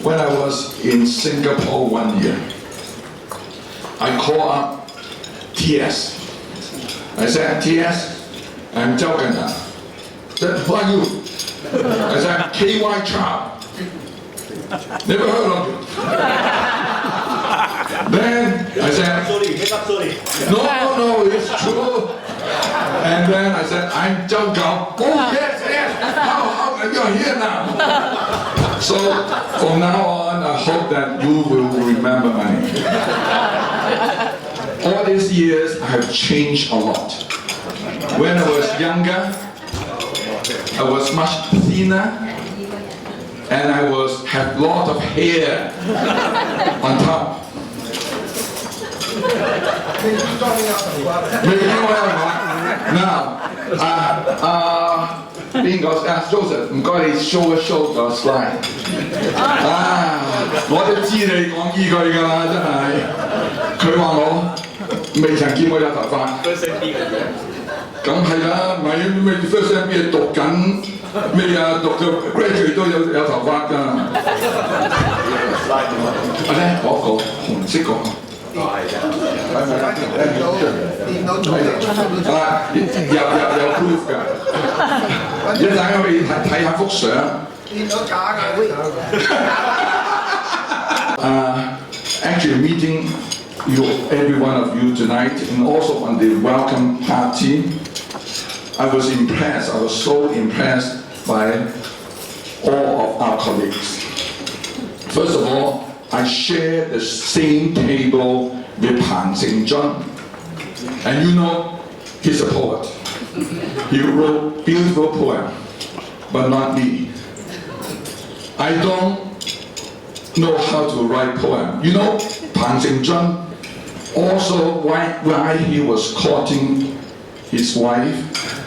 when I was in Singapore one year, I called up TS. I said, TS, I'm Zhao Ganda. Who are you? I said, KY Chow. Never heard of you. Then I said, no, it's true. And then I said, I'm Zhao Gao. Oh, yes. How you're here now? So from now on, I hope that you will remember my name. All these years, I have changed a lot. When I was younger, I was much thinner, and I had a lot of hair on top. Now, Joseph, 唔該你 show 一 show 個 slide。我都知你講依句㗎啦，真係。佢話我未曾見過有頭髮。梗係啦，咪 first MBA 讀緊咩啊？讀到 graduate 都有頭髮㗎。咧嗰個紅色個。有 proof 㗎，一陣我俾睇下幅相。見到假嘅。Actually meeting every one of you tonight, and also on the welcome party, I was impressed. I was so impressed by all of our colleagues. First of all, I shared the same table with Pan Xingjun, and you know he's a poet. He wrote beautiful poem, but not me. I don't know how to write poem. You know, Pan Xingjun also, while he was courting his wife,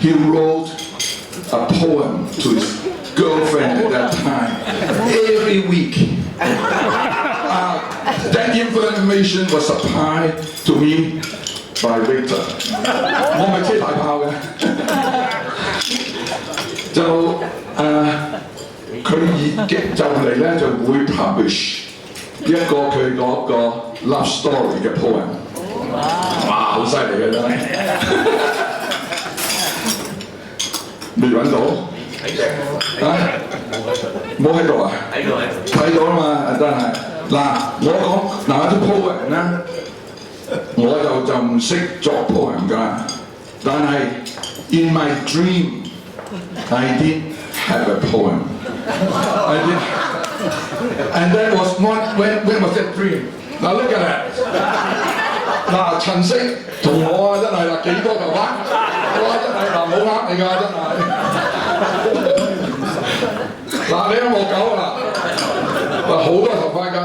he wrote a poem to his girlfriend at that time every week. That information was supplied to me by Victor. 我咪車大炮嘅，就佢就嚟咧就會 publish 一個佢嗰個 love story 嘅 poem。哇，好犀利嘅真係！未揾到？冇喺度啊？睇到啦嘛，真係。嗱，我講嗱啲 poem 咧，我就唔識作 poem 㗎，但係 in my dream I did have a poem. I did, and that was when was that dream? Now look at that. 嗱，陳星同我啊真係啦，幾多頭髮？哇，真係嗱冇呃你㗎，真係。嗱，你有冇狗啊？嗱，好多頭髮㗎，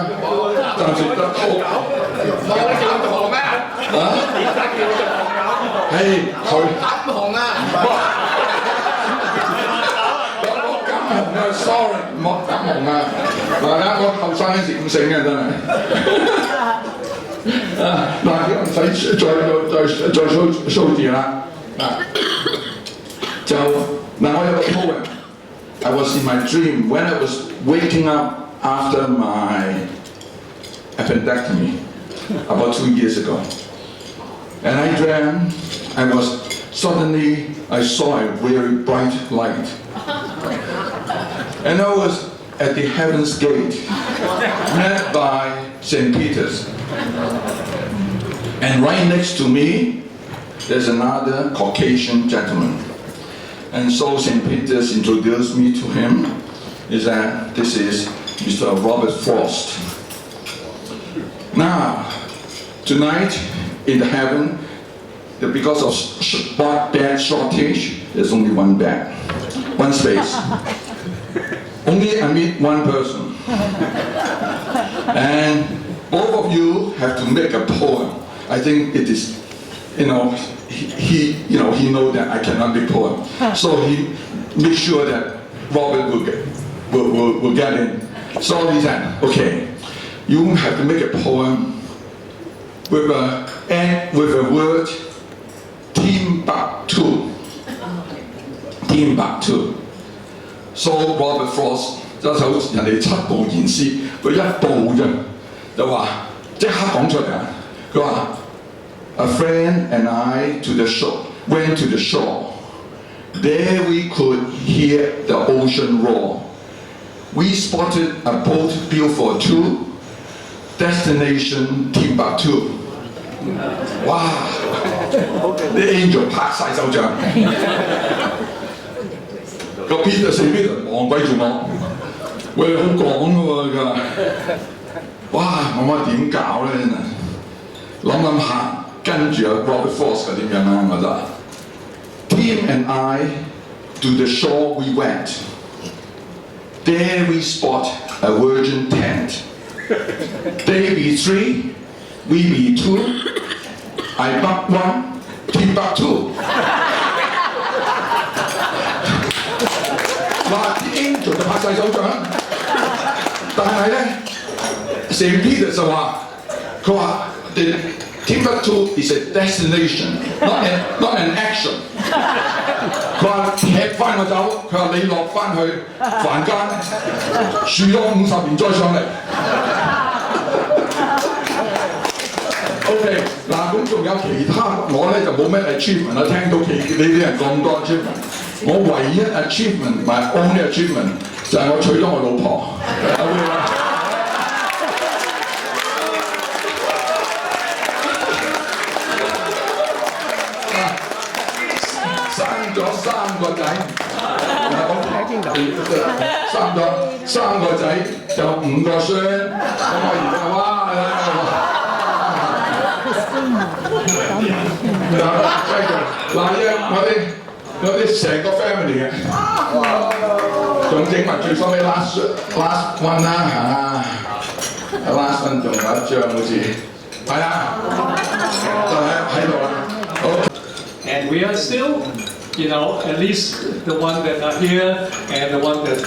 暫時得好。我哋叫佢紅咩？啊？點解叫佢紅友？係佢膽紅啊！我膽紅啊 ，sorry， 唔好膽紅啊！嗱，我後生嗰時咁醒嘅真係。嗱，唔使再 show 字啦。就嗱，我有個 poem。I was in my dream when I was waking up after my appendectomy about 2 years ago. And I dreamt I saw a very bright light. And I was at the Heaven's Gate, met by St. Peter's. And right next to me, there's another Caucasian gentleman. And so St. Peter's introduced me to him, is that this is Mr. Robert Frost. Now, tonight in the heaven, because of bed shortage, there's only one bed, one space. Only I meet one person. And both of you have to make a poem. I think it is, he know that I cannot be poem. So he makes sure that Robert will get in. So he said, okay, you have to make a poem with a word Timbuktu. Timbuktu. So Robert Frost 就好似人哋7步言詩，佢1步啫，就話即刻講出嚟啊！佢話 A friend and I went to the shore. There we could hear the ocean roar. We spotted a boat built for two. Destination Timbuktu. 哇！啲 angel 拍晒手掌。個 Peter 望鬼住我，喂，好講喎㗎。哇！我點搞咧？諗下，跟住有 Robert Frost 嘅點樣啊？我就 Tim and I to the shore we went. There we spot a virgin tent. They be 3, we be 2. I buck 1, Tim buck 2. 哇！啲 angel 就拍晒手掌，但係咧，成 Peter 就話，佢話 the Timbuktu is a destination, not an action. 佢話踢翻我走，佢話你落翻去凡間住咗50年再上嚟。OK， 嗱咁仲有其他，我咧就冇咩 achievement 啦。聽到你啲人咁多 achievement， 我唯一 achievement 同埋 only achievement 就係我娶咗我老婆。生咗3個仔，生個仔就5個孫，咁我而家哇！我哋成個 family 嘅，仲整埋最收尾 last one 啦嚇 ，last one 仲有一張好似，係啊，就喺度啦。And we are still, at least the one that are here and the one that,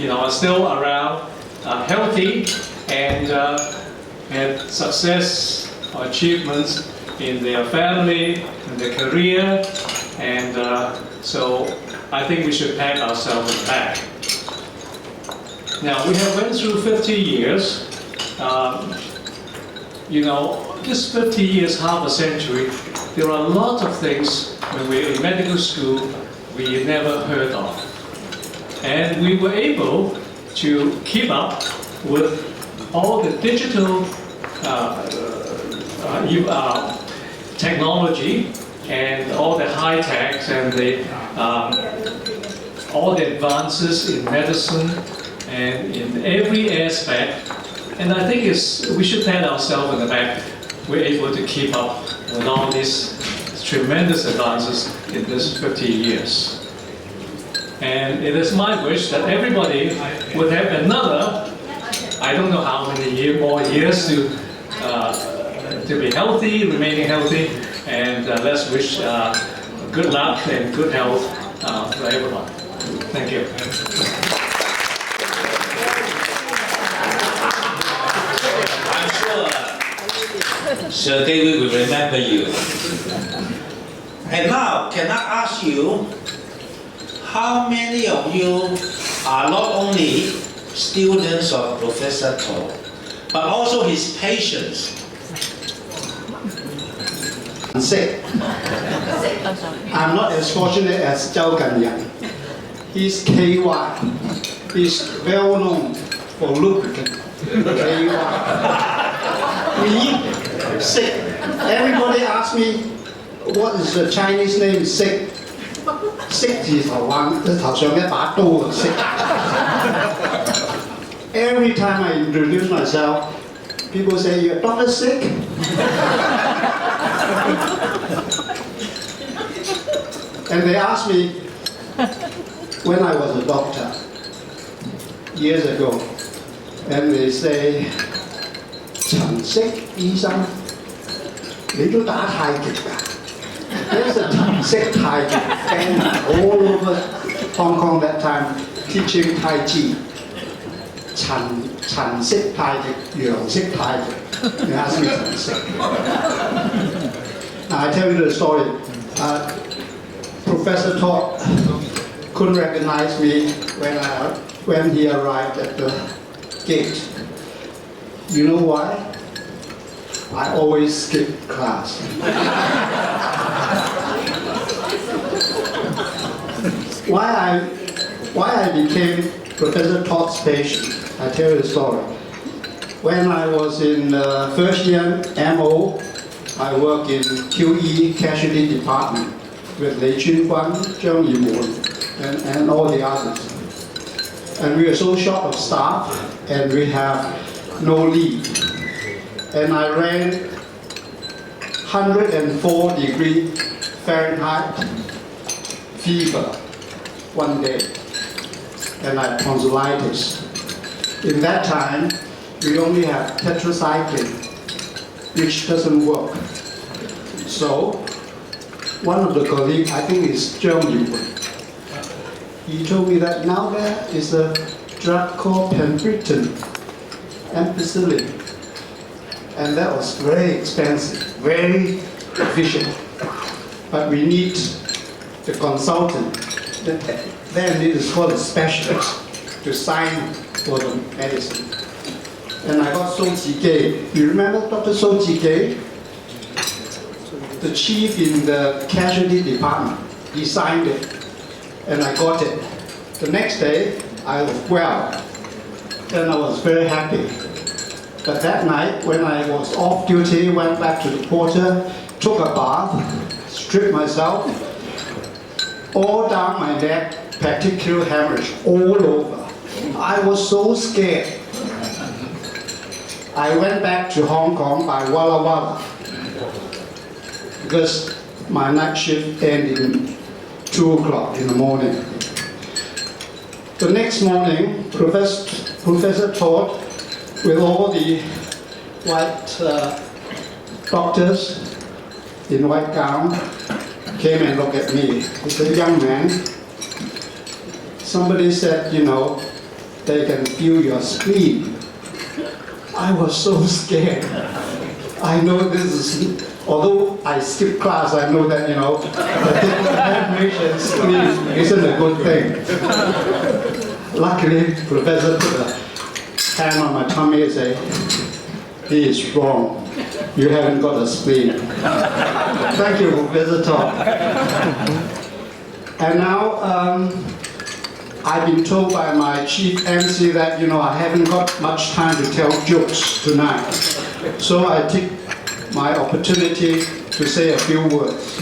are still around, healthy and had success or achievements in their family, in their career, and so I think we should pat ourselves on the back. Now we have went through 50 years. This 50 years, half a century, there are a lot of things when we were in medical school we never heard of. And we were able to keep up with all the digital technology and all the high techs and all the advances in medicine and in every aspect. And I think we should pat ourselves on the back. We're able to keep up with all these tremendous advances in this 50 years. And it is my wish that everybody would have another, I don't know how many more years to be healthy, remaining healthy, and let's wish good luck and good health for everyone. Thank you. Sir David will remember you. And now, can I ask you, how many of you are not only students of Professor To, but also his patients? Sick. I'm not as fortunate as Zhao Ganyan. He's KY. He's well known for lubricant. KY. Me, sick. Everybody asks me, what is the Chinese name? Sick. 識字頭上一把刀嘅識。Every time I introduce myself, people say, "You're Dr. Sick?" And they ask me when I was a doctor years ago, and they say, 陳式醫生，你都打太極㗎？ There's a 陳式太極 and all over Hong Kong that time teaching Tai Chi. 陳式太極、楊式太極，你 ask me 陳式。Now I tell you the story. Professor To couldn't recognize me when when he arrived at the gate. You know why? I always skip class. Why I became Professor Todd's patient, I tell you the story. When I was in first year MO, I worked in QE casualty department with Lei Chunguan, Zhang Yiwen, and all the others. And we were so short of staff, and we have no leave. And I ran 104 degree Fahrenheit fever one day, and I had tonsillitis. In that time, we only have tetracycline, which doesn't work. So, one of the colleagues, I think it's Zhang Yiwen, he told me that now there is a drug called penbriton, ampicillin, and that was very expensive, very efficient. But we need the consultant, then it is called a specialist, to sign for the medicine. And I got So Ji-gei. You remember Dr. So Ji-gei? The chief in the casualty department. He signed it, and I got it. The next day, I was well, and I was very happy. But that night, when I was off duty, went back to the quarter, took a bath, stripped myself, all down my neck, particular hemorrhage, all over. I was so scared. I went back to Hong Kong by Walla Walla because my night shift ended at 2 o'clock in the morning. The next morning, Professor Todd, with all the white doctors in white gown, came and looked at me. He said, "Young man, somebody said, you know, they can feel your spleen." I was so scared. I know this is, although I skipped class, I know that, you know, hemorrhage and spleen isn't a good thing. Luckily, Professor put a hand on my tummy and said, "He is wrong. You haven't got a spleen." Thank you, Professor Todd. And now, I've been told by my chief MC that, you know, I haven't got much time to tell jokes tonight. So I take my opportunity to say a few words.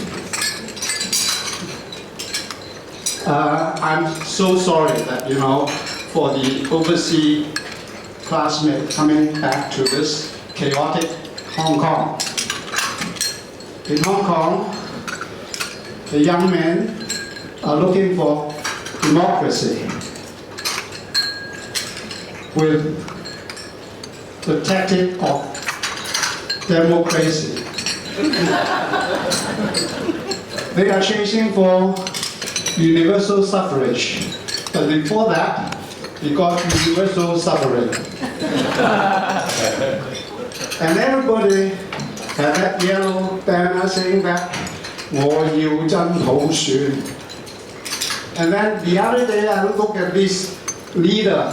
I'm so sorry that, you know, for the overseas classmate coming back to this chaotic Hong Kong. In Hong Kong, the young men are looking for democracy with the tactic of democracy. They are chasing for universal suffrage, but before that, we got universal suffrage. And everybody had that yellow banner saying that, 我要真普選. And then the other day I looked at this leader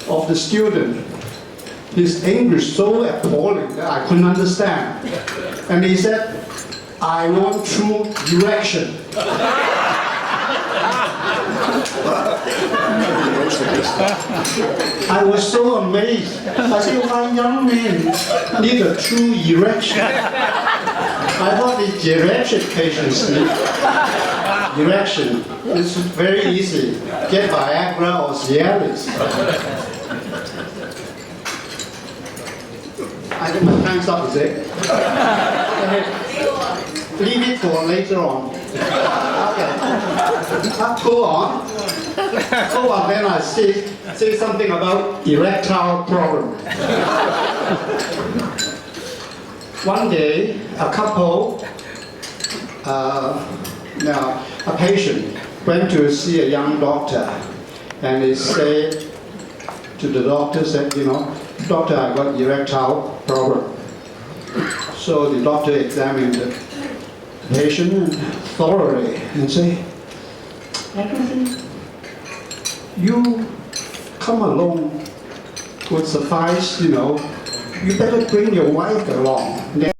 of the student. His English so appalling that I couldn't understand. And he said, "I want true direction." I was so amazed. I said, "Why young men need a true erection?" I thought the geriatric patients need erection. It's very easy. Get Viagra or Cialis. I think my time's up, is it? Leave it for later on. Okay. Go on. Go on, then I say something about erectile problem. One day, a couple, a patient went to see a young doctor, and he said to the doctor, said, "You know, doctor, I got erectile problem." So the doctor examined the patient thoroughly and said, "I don't think you come alone would suffice, you know. You better bring your wife along.